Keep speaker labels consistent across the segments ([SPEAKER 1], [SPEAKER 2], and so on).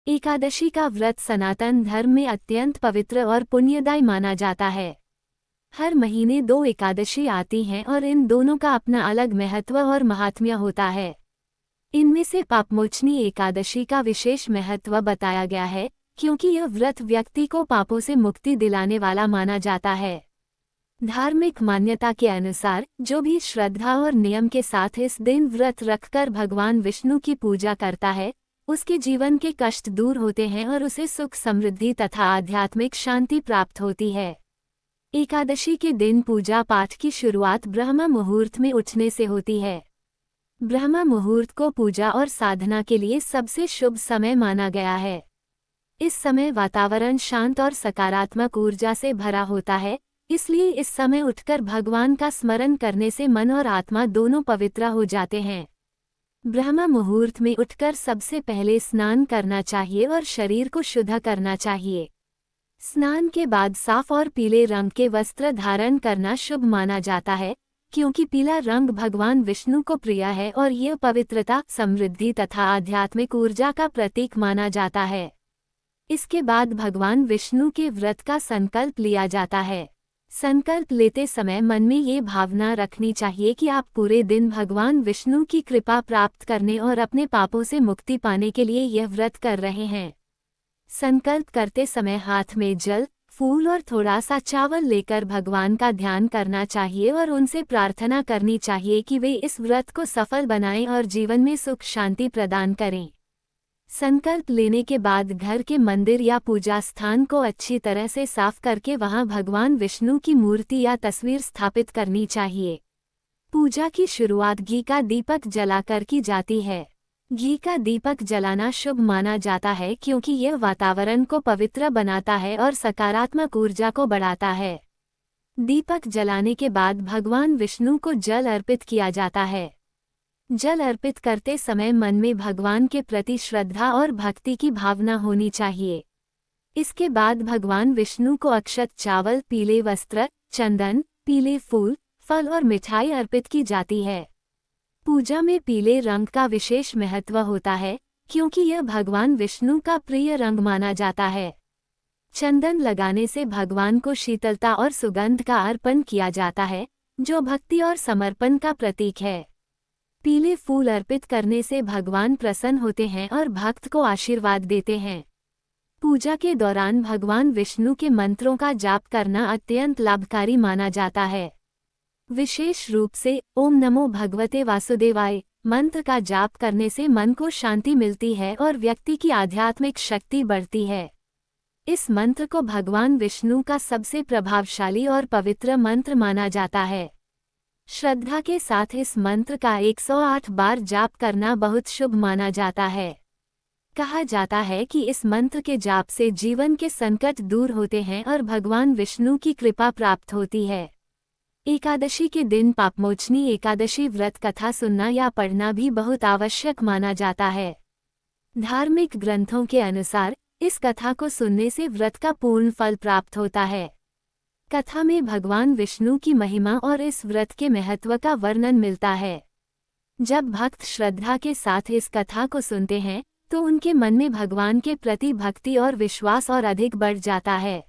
[SPEAKER 1] एकादशी का व्रत सनातन धर्म में अत्यंत पवित्र और पुण्यदायी माना जाता है। हर महीने 2 एकादशी आती हैं और इन दोनों का अपना अलग महत्व और महात्म्य होता है। इनमें से पापमोचनी एकादशी का विशेष महत्व बताया गया है, क्योंकि यह व्रत व्यक्ति को पापों से मुक्ति दिलाने वाला माना जाता है। धार्मिक मान्यता के अनुसार जो भी श्रद्धा और नियम के साथ इस दिन व्रत रखकर भगवान विष्णु की पूजा करता है, उसके जीवन के कष्ट दूर होते हैं और उसे सुख समृद्धि तथा आध्यात्मिक शांति प्राप्त होती है। एकादशी के दिन पूजा पाठ की शुरुआत ब्रह्म मुहूर्त में उठने से होती है। ब्रह्म मुहूर्त को पूजा और साधना के लिए सबसे शुभ समय माना गया है। इस समय वातावरण शांत और सकारात्मक ऊर्जा से भरा होता है, इसलिए इस समय उठकर भगवान का स्मरण करने से मन और आत्मा दोनों पवित्र हो जाते हैं। ब्रह्म मुहूर्त में उठकर सबसे पहले स्नान करना चाहिए और शरीर को शुद्ध करना चाहिए। स्नान के बाद साफ और पीले रंग के वस्त्र धारण करना शुभ माना जाता है, क्योंकि पीला रंग भगवान विष्णु को प्रिय है और यह पवित्रता, समृद्धि तथा आध्यात्मिक ऊर्जा का प्रतीक माना जाता है। इसके बाद भगवान विष्णु के व्रत का संकल्प लिया जाता है। संकल्प लेते समय मन में ये भावना रखनी चाहिए कि आप पूरे दिन भगवान विष्णु की कृपा प्राप्त करने और अपने पापों से मुक्ति पाने के लिए यह व्रत कर रहे हैं। संकल्प करते समय हाथ में जल, फूल और थोड़ा सा चावल लेकर भगवान का ध्यान करना चाहिए और उनसे प्रार्थना करनी चाहिए कि वे इस व्रत को सफल बनाएं और जीवन में सुख शांति प्रदान करें। संकल्प लेने के बाद घर के मंदिर या पूजा स्थान को अच्छी तरह से साफ करके वहां भगवान विष्णु की मूर्ति या तस्वीर स्थापित करनी चाहिए। पूजा की शुरुआत घी का दीपक जलाकर की जाती है। घी का दीपक जलाना शुभ माना जाता है, क्योंकि यह वातावरण को पवित्र बनाता है और सकारात्मक ऊर्जा को बढ़ाता है। दीपक जलाने के बाद भगवान विष्णु को जल अर्पित किया जाता है। जल अर्पित करते समय मन में भगवान के प्रति श्रद्धा और भक्ति की भावना होनी चाहिए। इसके बाद भगवान विष्णु को अक्षत चावल, पीले वस्त्र, चंदन, पीले फूल, फल और मिठाई अर्पित की जाती है। पूजा में पीले रंग का विशेष महत्व होता है, क्योंकि यह भगवान विष्णु का प्रिय रंग माना जाता है। चंदन लगाने से भगवान को शीतलता और सुगंध का अर्पण किया जाता है, जो भक्ति और समर्पण का प्रतीक है। पीले फूल अर्पित करने से भगवान प्रसन्न होते हैं और भक्त को आशीर्वाद देते हैं। पूजा के दौरान भगवान विष्णु के मंत्रों का जाप करना अत्यंत लाभकारी माना जाता है। विशेष रूप से ओम नमो भगवते वासुदेवाय मंत्र का जाप करने से मन को शांति मिलती है और व्यक्ति की आध्यात्मिक शक्ति बढ़ती है। इस मंत्र को भगवान विष्णु का सबसे प्रभावशाली और पवित्र मंत्र माना जाता है। श्रद्धा के साथ इस मंत्र का 108 बार जाप करना बहुत शुभ माना जाता है। कहा जाता है कि इस मंत्र के जाप से जीवन के संकट दूर होते हैं और भगवान विष्णु की कृपा प्राप्त होती है। एकादशी के दिन पापमोचनी एकादशी व्रत कथा सुनना या पढ़ना भी बहुत आवश्यक माना जाता है। धार्मिक ग्रंथों के अनुसार इस कथा को सुनने से व्रत का पूर्ण फल प्राप्त होता है। कथा में भगवान विष्णु की महिमा और इस व्रत के महत्व का वर्णन मिलता है। जब भक्त श्रद्धा के साथ इस कथा को सुनते हैं, तो उनके मन में भगवान के प्रति भक्ति और विश्वास और अधिक बढ़ जाता है।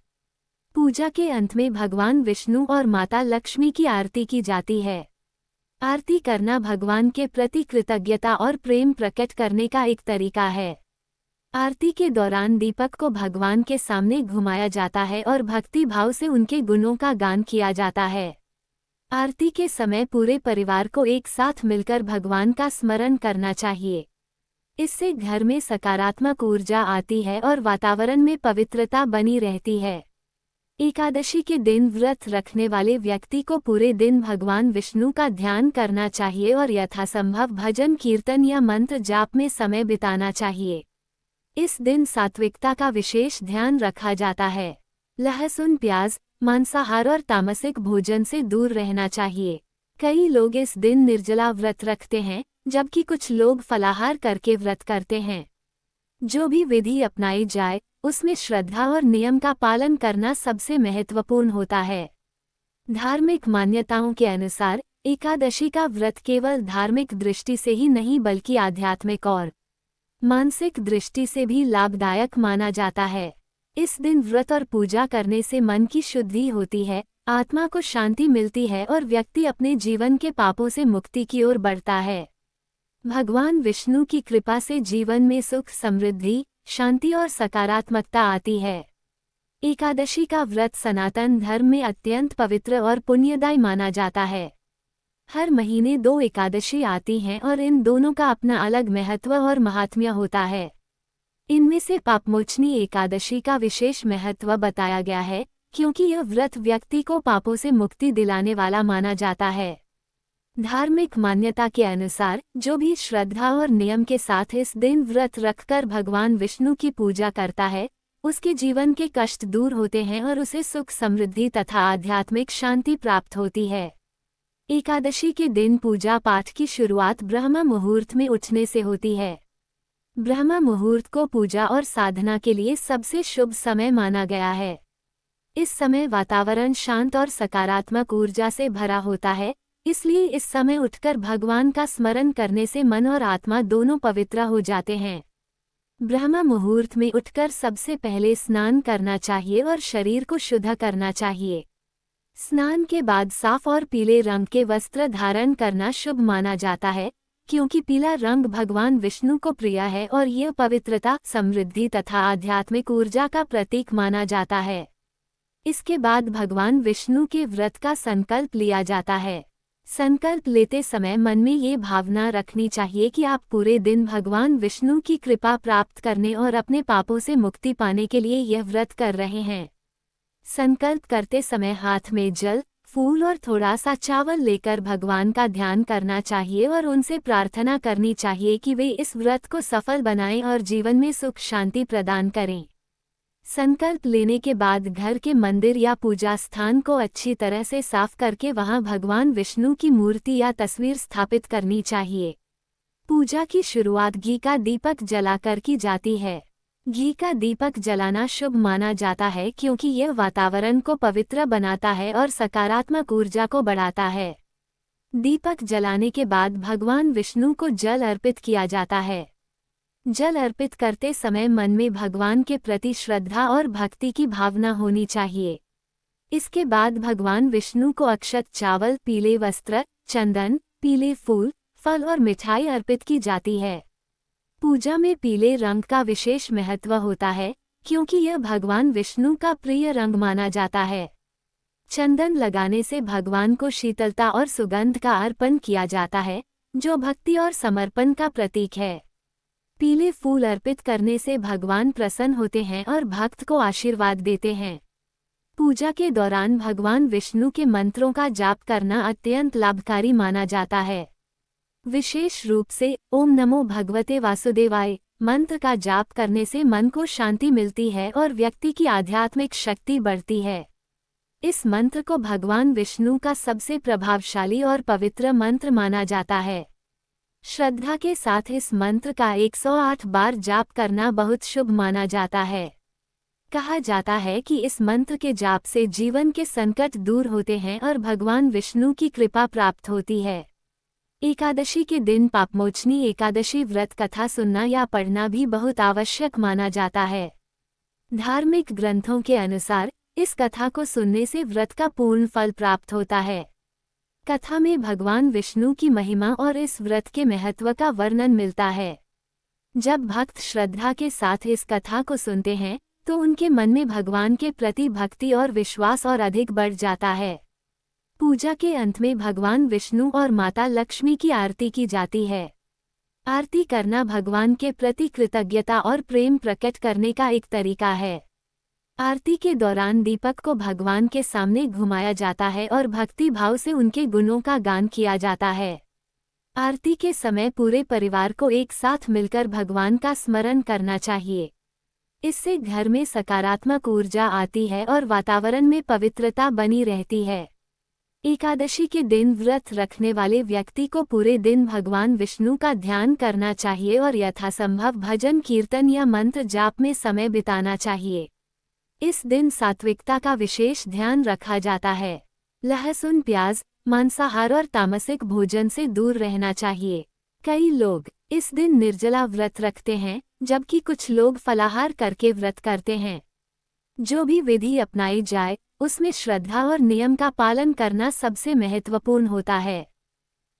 [SPEAKER 1] पूजा के अंत में भगवान विष्णु और माता लक्ष्मी की आरती की जाती है। आरती करना भगवान के प्रति कृतज्ञता और प्रेम प्रकट करने का एक तरीका है। आरती के दौरान दीपक को भगवान के सामने घुमाया जाता है और भक्ति भाव से उनके गुणों का गान किया जाता है। आरती के समय पूरे परिवार को एक साथ मिलकर भगवान का स्मरण करना चाहिए। इससे घर में सकारात्मक ऊर्जा आती है और वातावरण में पवित्रता बनी रहती है। एकादशी के दिन व्रत रखने वाले व्यक्ति को पूरे दिन भगवान विष्णु का ध्यान करना चाहिए और यथासंभव भजन कीर्तन या मंत्र जाप में समय बिताना चाहिए। इस दिन सात्विकता का विशेष ध्यान रखा जाता है। लहसुन, प्याज, मांसाहार और तामसिक भोजन से दूर रहना चाहिए। कई लोग इस दिन निर्जला व्रत रखते हैं, जबकि कुछ लोग फलाहार करके व्रत करते हैं। जो भी विधि अपनाई जाए, उसमें श्रद्धा और नियम का पालन करना सबसे महत्वपूर्ण होता है। धार्मिक मान्यताओं के अनुसार एकादशी का व्रत केवल धार्मिक दृष्टि से ही नहीं बल्कि आध्यात्मिक और मानसिक दृष्टि से भी लाभदायक माना जाता है। इस दिन व्रत और पूजा करने से मन की शुद्धि होती है, आत्मा को शांति मिलती है और व्यक्ति अपने जीवन के पापों से मुक्ति की ओर बढ़ता है। भगवान विष्णु की कृपा से जीवन में सुख, समृद्धि, शांति और सकारात्मकता आती है। एकादशी का व्रत सनातन धर्म में अत्यंत पवित्र और पुण्यदायी माना जाता है। हर महीने 2 एकादशी आती हैं और इन दोनों का अपना अलग महत्व और महात्म्य होता है। इनमें से पापमोचनी एकादशी का विशेष महत्व बताया गया है, क्योंकि यह व्रत व्यक्ति को पापों से मुक्ति दिलाने वाला माना जाता है। धार्मिक मान्यता के अनुसार जो भी श्रद्धा और नियम के साथ इस दिन व्रत रखकर भगवान विष्णु की पूजा करता है, उसके जीवन के कष्ट दूर होते हैं और उसे सुख, समृद्धि तथा आध्यात्मिक शांति प्राप्त होती है। एकादशी के दिन पूजा पाठ की शुरुआत ब्रह्म मुहूर्त में उठने से होती है। ब्रह्म मुहूर्त को पूजा और साधना के लिए सबसे शुभ समय माना गया है। इस समय वातावरण शांत और सकारात्मक ऊर्जा से भरा होता है, इसलिए इस समय उठकर भगवान का स्मरण करने से मन और आत्मा दोनों पवित्र हो जाते हैं। ब्रह्म मुहूर्त में उठकर सबसे पहले स्नान करना चाहिए और शरीर को शुद्ध करना चाहिए। स्नान के बाद साफ और पीले रंग के वस्त्र धारण करना शुभ माना जाता है, क्योंकि पीला रंग भगवान विष्णु को प्रिय है और यह पवित्रता, समृद्धि तथा आध्यात्मिक ऊर्जा का प्रतीक माना जाता है। इसके बाद भगवान विष्णु के व्रत का संकल्प लिया जाता है। संकल्प लेते समय मन में ये भावना रखनी चाहिए कि आप पूरे दिन भगवान विष्णु की कृपा प्राप्त करने और अपने पापों से मुक्ति पाने के लिए यह व्रत कर रहे हैं। संकल्प करते समय हाथ में जल, फूल और थोड़ा सा चावल लेकर भगवान का ध्यान करना चाहिए और उनसे प्रार्थना करनी चाहिए कि वे इस व्रत को सफल बनाएं और जीवन में सुख शांति प्रदान करें। संकल्प लेने के बाद घर के मंदिर या पूजा स्थान को अच्छी तरह से साफ करके वहां भगवान विष्णु की मूर्ति या तस्वीर स्थापित करनी चाहिए। पूजा की शुरुआत घी का दीपक जलाकर की जाती है। घी का दीपक जलाना शुभ माना जाता है, क्योंकि यह वातावरण को पवित्र बनाता है और सकारात्मक ऊर्जा को बढ़ाता है। दीपक जलाने के बाद भगवान विष्णु को जल अर्पित किया जाता है। जल अर्पित करते समय मन में भगवान के प्रति श्रद्धा और भक्ति की भावना होनी चाहिए। इसके बाद भगवान विष्णु को अक्षत, चावल, पीले वस्त्र, चंदन, पीले फूल, फल और मिठाई अर्पित की जाती है। पूजा में पीले रंग का विशेष महत्व होता है, क्योंकि यह भगवान विष्णु का प्रिय रंग माना जाता है। चंदन लगाने से भगवान को शीतलता और सुगंध का अर्पण किया जाता है, जो भक्ति और समर्पण का प्रतीक है। पीले फूल अर्पित करने से भगवान प्रसन्न होते हैं और भक्त को आशीर्वाद देते हैं। पूजा के दौरान भगवान विष्णु के मंत्रों का जाप करना अत्यंत लाभकारी माना जाता है। विशेष रूप से ओम नमो भगवते वासुदेवाय मंत्र का जाप करने से मन को शांति मिलती है और व्यक्ति की आध्यात्मिक शक्ति बढ़ती है। इस मंत्र को भगवान विष्णु का सबसे प्रभावशाली और पवित्र मंत्र माना जाता है। श्रद्धा के साथ इस मंत्र का 108 बार जाप करना बहुत शुभ माना जाता है। कहा जाता है कि इस मंत्र के जाप से जीवन के संकट दूर होते हैं और भगवान विष्णु की कृपा प्राप्त होती है। एकादशी के दिन पापमोचनी एकादशी व्रत कथा सुनना या पढ़ना भी बहुत आवश्यक माना जाता है। धार्मिक ग्रंथों के अनुसार इस कथा को सुनने से व्रत का पूर्ण फल प्राप्त होता है। कथा में भगवान विष्णु की महिमा और इस व्रत के महत्व का वर्णन मिलता है। जब भक्त श्रद्धा के साथ इस कथा को सुनते हैं तो उनके मन में भगवान के प्रति भक्ति और विश्वास और अधिक बढ़ जाता है। पूजा के अंत में भगवान विष्णु और माता लक्ष्मी की आरती की जाती है। आरती करना भगवान के प्रति कृतज्ञता और प्रेम प्रकट करने का एक तरीका है। आरती के दौरान दीपक को भगवान के सामने घुमाया जाता है और भक्ति भाव से उनके गुणों का गान किया जाता है। आरती के समय पूरे परिवार को एक साथ मिलकर भगवान का स्मरण करना चाहिए। इससे घर में सकारात्मक ऊर्जा आती है और वातावरण में पवित्रता बनी रहती है। एकादशी के दिन व्रत रखने वाले व्यक्ति को पूरे दिन भगवान विष्णु का ध्यान करना चाहिए और यथासंभव भजन, कीर्तन या मंत्र जाप में समय बिताना चाहिए। इस दिन सात्विकता का विशेष ध्यान रखा जाता है। लहसुन, प्याज, मांसाहार और तामसिक भोजन से दूर रहना चाहिए। कई लोग इस दिन निर्जला व्रत रखते हैं, जबकि कुछ लोग फलाहार करके व्रत करते हैं। जो भी विधि अपनाई जाए, उसमें श्रद्धा और नियम का पालन करना सबसे महत्वपूर्ण होता है।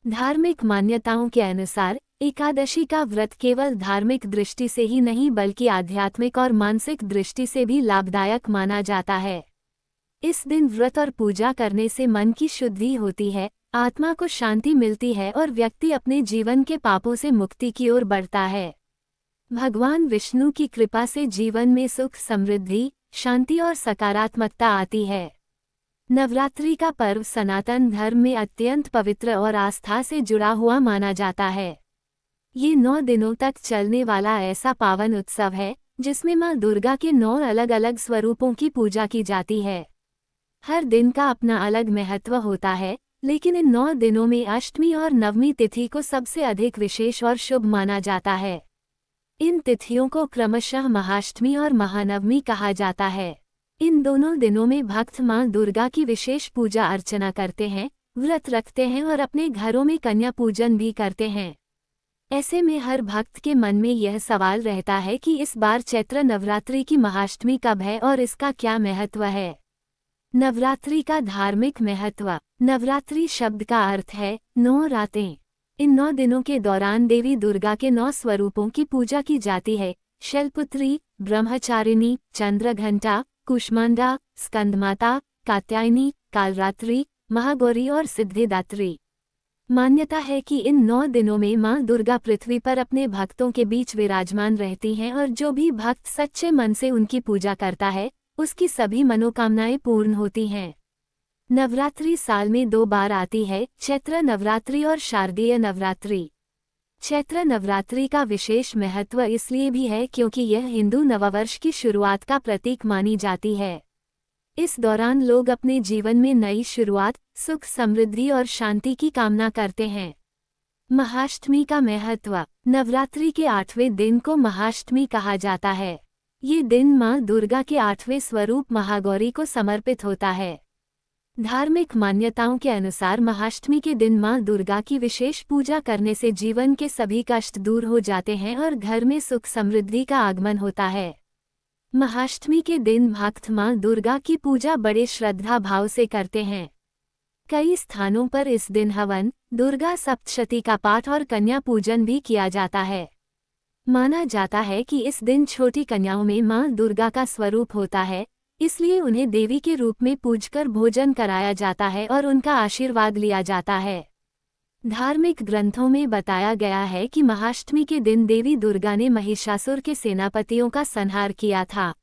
[SPEAKER 1] धार्मिक मान्यताओं के अनुसार एकादशी का व्रत केवल धार्मिक दृष्टि से ही नहीं बल्कि आध्यात्मिक और मानसिक दृष्टि से भी लाभदायक माना जाता है। इस दिन व्रत और पूजा करने से मन की शुद्धि होती है, आत्मा को शांति मिलती है और व्यक्ति अपने जीवन के पापों से मुक्ति की ओर बढ़ता है। भगवान विष्णु की कृपा से जीवन में सुख, समृद्धि, शांति और सकारात्मकता आती है। नवरात्रि का पर्व सनातन धर्म में अत्यंत पवित्र और आस्था से जुड़ा हुआ माना जाता है। ये 9 दिनों तक चलने वाला ऐसा पावन उत्सव है जिसमें मां दुर्गा के 9 अलग अलग स्वरूपों की पूजा की जाती है। हर दिन का अपना अलग महत्व होता है, लेकिन इन 9 दिनों में अष्टमी और नवमी तिथि को सबसे अधिक विशेष और शुभ माना जाता है। इन तिथियों को क्रमशः महाअष्टमी और महानवमी कहा जाता है। इन दोनों दिनों में भक्त मां दुर्गा की विशेष पूजा अर्चना करते हैं, व्रत रखते हैं और अपने घरों में कन्या पूजन भी करते हैं। ऐसे में हर भक्त के मन में यह सवाल रहता है कि इस बार चैत्र नवरात्रि की महाअष्टमी कब है और इसका क्या महत्व है। नवरात्रि का धार्मिक महत्व। नवरात्रि शब्द का अर्थ है 9 रातें। इन 9 दिनों के दौरान देवी दुर्गा के 9 स्वरूपों की पूजा की जाती है। शैलपुत्री, ब्रह्मचारिणी, चंद्रघंटा, कुष्मांडा, स्कंदमाता, कात्यायनी, कालरात्रि, महागौरी और सिद्धिदात्री। मान्यता है कि इन 9 दिनों में मां दुर्गा पृथ्वी पर अपने भक्तों के बीच विराजमान रहती हैं और जो भी भक्त सच्चे मन से उनकी पूजा करता है, उसकी सभी मनोकामनाएं पूर्ण होती हैं। नवरात्रि साल में 2 बार आती है, चैत्र नवरात्रि और शारदीय नवरात्रि। चैत्र नवरात्रि का विशेष महत्व इसलिए भी है क्योंकि यह हिंदू नववर्ष की शुरुआत का प्रतीक मानी जाती है। इस दौरान लोग अपने जीवन में नई शुरुआत, सुख, समृद्धि और शांति की कामना करते हैं। महाअष्टमी का महत्व। नवरात्रि के 8वें दिन को महाअष्टमी कहा जाता है। ये दिन मां दुर्गा के 8वें स्वरूप महागौरी को समर्पित होता है। धार्मिक मान्यताओं के अनुसार महाअष्टमी के दिन मां दुर्गा की विशेष पूजा करने से जीवन के सभी कष्ट दूर हो जाते हैं और घर में सुख समृद्धि का आगमन होता है। महाअष्टमी के दिन भक्त मां दुर्गा की पूजा बड़े श्रद्धा भाव से करते हैं। कई स्थानों पर इस दिन हवन, दुर्गा सप्तशती का पाठ और कन्या पूजन भी किया जाता है। माना जाता है कि इस दिन छोटी कन्याओं में मां दुर्गा का स्वरूप होता है, इसलिए उन्हें देवी के रूप में पूजकर भोजन कराया जाता है और उनका आशीर्वाद लिया जाता है। धार्मिक ग्रंथों में बताया गया है कि महाअष्टमी के दिन देवी दुर्गा ने महिषासुर के सेनापतियों का संहार किया था।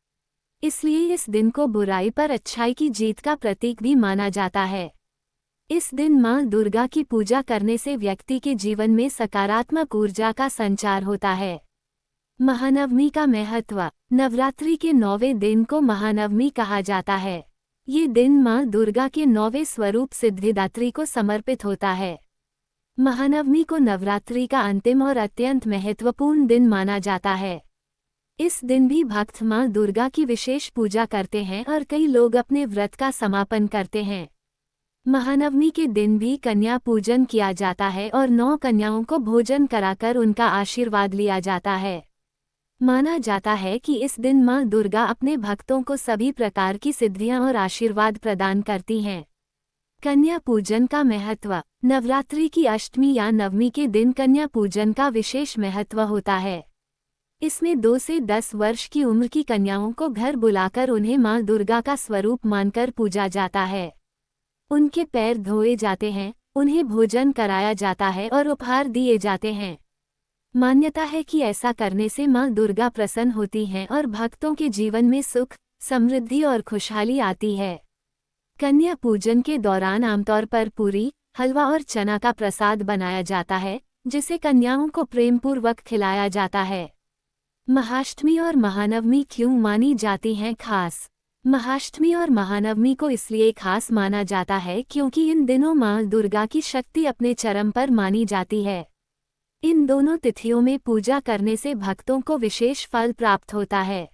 [SPEAKER 1] इसलिए इस दिन को बुराई पर अच्छाई की जीत का प्रतीक भी माना जाता है। इस दिन मां दुर्गा की पूजा करने से व्यक्ति के जीवन में सकारात्मक ऊर्जा का संचार होता है। महानवमी का महत्व। नवरात्रि के 9वें दिन को महानवमी कहा जाता है। ये दिन मां दुर्गा के 9वें स्वरूप सिद्धिदात्री को समर्पित होता है। महानवमी को नवरात्रि का अंतिम और अत्यंत महत्वपूर्ण दिन माना जाता है। इस दिन भी भक्त मां दुर्गा की विशेष पूजा करते हैं और कई लोग अपने व्रत का समापन करते हैं। महानवमी के दिन भी कन्या पूजन किया जाता है और 9 कन्याओं को भोजन कराकर उनका आशीर्वाद लिया जाता है। माना जाता है कि इस दिन मां दुर्गा अपने भक्तों को सभी प्रकार की सिद्धियां और आशीर्वाद प्रदान करती हैं। कन्या पूजन का महत्व। नवरात्रि की अष्टमी या नवमी के दिन कन्या पूजन का विशेष महत्व होता है। इसमें 2 से 10 वर्ष की उम्र की कन्याओं को घर बुलाकर उन्हें मां दुर्गा का स्वरूप मानकर पूजा जाता है। उनके पैर धोए जाते हैं, उन्हें भोजन कराया जाता है और उपहार दिए जाते हैं। मान्यता है कि ऐसा करने से मां दुर्गा प्रसन्न होती हैं और भक्तों के जीवन में सुख, समृद्धि और खुशहाली आती है। कन्या पूजन के दौरान आमतौर पर पूरी, हलवा और चना का प्रसाद बनाया जाता है, जिसे कन्याओं को प्रेमपूर्वक खिलाया जाता है। महाअष्टमी और महानवमी क्यों मानी जाती हैं खास? महाअष्टमी और महानवमी को इसलिए खास माना जाता है क्योंकि इन दिनों मां दुर्गा की शक्ति अपने चरम पर मानी जाती है। इन दोनों तिथियों में पूजा करने से भक्तों को विशेष फल प्राप्त होता है।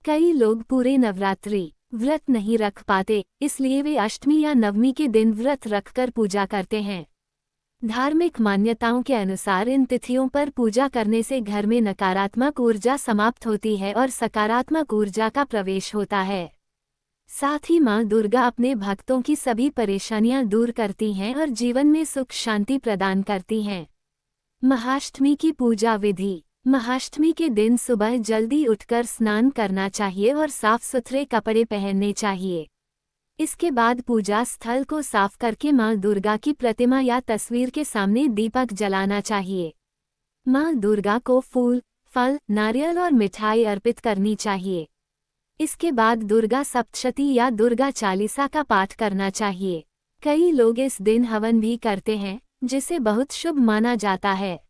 [SPEAKER 1] कई लोग पूरे नवरात्रि व्रत नहीं रख पाते, इसलिए वे अष्टमी या नवमी के दिन व्रत रखकर पूजा करते हैं। धार्मिक मान्यताओं के अनुसार इन तिथियों पर पूजा करने से घर में नकारात्मक ऊर्जा समाप्त होती है और सकारात्मक ऊर्जा का प्रवेश होता है। साथ ही मां दुर्गा अपने भक्तों की सभी परेशानियां दूर करती हैं और जीवन में सुख शांति प्रदान करती हैं। महाष्टमी की पूजा विधि। महाष्टमी के दिन सुबह जल्दी उठकर स्नान करना चाहिए और साफ सुथरे कपड़े पहनने चाहिए। इसके बाद पूजा स्थल को साफ करके मां दुर्गा की प्रतिमा या तस्वीर के सामने दीपक जलाना चाहिए। मां दुर्गा को फूल, फल, नारियल और मिठाई अर्पित करनी चाहिए। इसके बाद दुर्गा सप्तशती या दुर्गा चालीसा का पाठ करना चाहिए। कई लोग इस दिन हवन भी करते हैं, जिसे बहुत शुभ माना जाता है।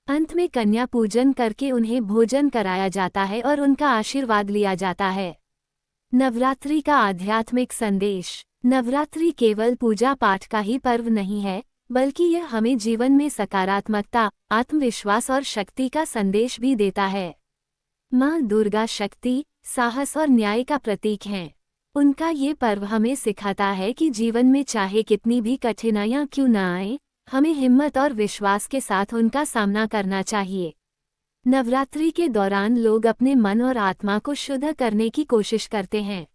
[SPEAKER 1] अंत में कन्या पूजन करके उन्हें भोजन कराया जाता है और उनका आशीर्वाद लिया जाता है। नवरात्रि का आध्यात्मिक संदेश। नवरात्रि केवल पूजा पाठ का ही पर्व नहीं है, बल्कि यह हमें जीवन में सकारात्मकता, आत्मविश्वास और शक्ति का संदेश भी देता है। मां दुर्गा शक्ति, साहस और न्याय का प्रतीक हैं। उनका ये पर्व हमें सिखाता है कि जीवन में चाहे कितनी भी कठिनाइयां क्यों न आए, हमें हिम्मत और विश्वास के साथ उनका सामना करना चाहिए। नवरात्रि के दौरान लोग अपने मन और आत्मा को शुद्ध करने की कोशिश करते हैं।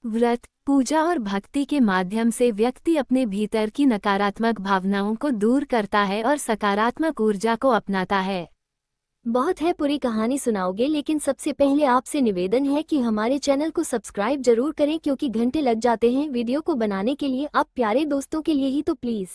[SPEAKER 1] व्रत, पूजा और भक्ति के माध्यम से व्यक्ति अपने भीतर की नकारात्मक भावनाओं को दूर करता है और सकारात्मक ऊर्जा को अपनाता है।
[SPEAKER 2] बहुत है, पूरी कहानी सुनाओगे, लेकिन सबसे पहले आपसे निवेदन है कि हमारे चैनल को सब्सक्राइब जरूर करें, क्योंकि घंटे लग जाते हैं वीडियो को बनाने के लिए, आप प्यारे दोस्तों के लिए ही तो प्लीज़।